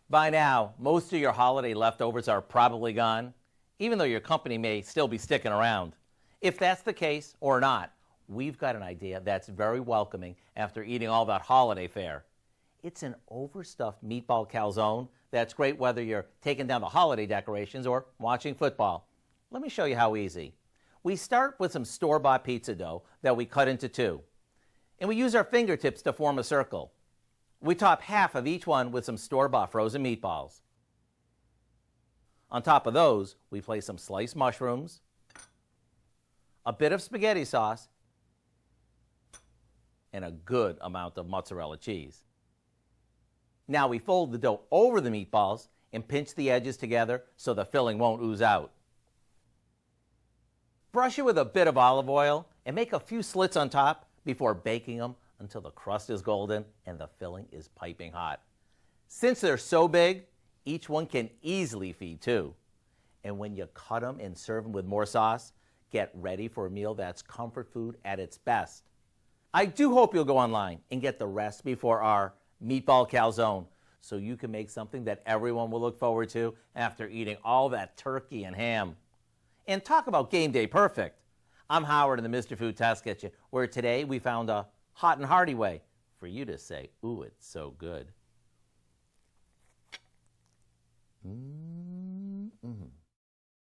By now, most of your holiday leftovers are probably gone, even though your company may still be sticking around. If that's the case or not, we've got an idea that's very welcoming after eating all that holiday fare. It's an overstuffed meatball calzone that's great whether you're taking down the holiday decorations or watching football. Let me show you how easy. We start with some store-bought pizza dough that we cut into two, and we use our fingertips to form a circle. We top half of each one with some store-bought frozen meatballs. On top of those, we place some sliced mushrooms, a bit of spaghetti sauce, and a good amount of mozzarella cheese. Now we fold the dough over the meatballs and pinch the edges together so the filling won't ooze out. Brush it with a bit of olive oil and make a few slits on top before baking them until the crust is golden and the filling is piping hot. Since they're so big, each one can easily feed two. And when you cut them and serve them with more sauce, get ready for a meal that's comfort food at its best. I do hope you'll go online and get the recipe for our Meatball Calzone so you can make something that everyone will look forward to after eating all that turkey and ham. And talk about game day perfect. I'm Howard in the Mr. Food Test Kitchen, where today we found a hot and hearty way for you to say, ooh, it's so good.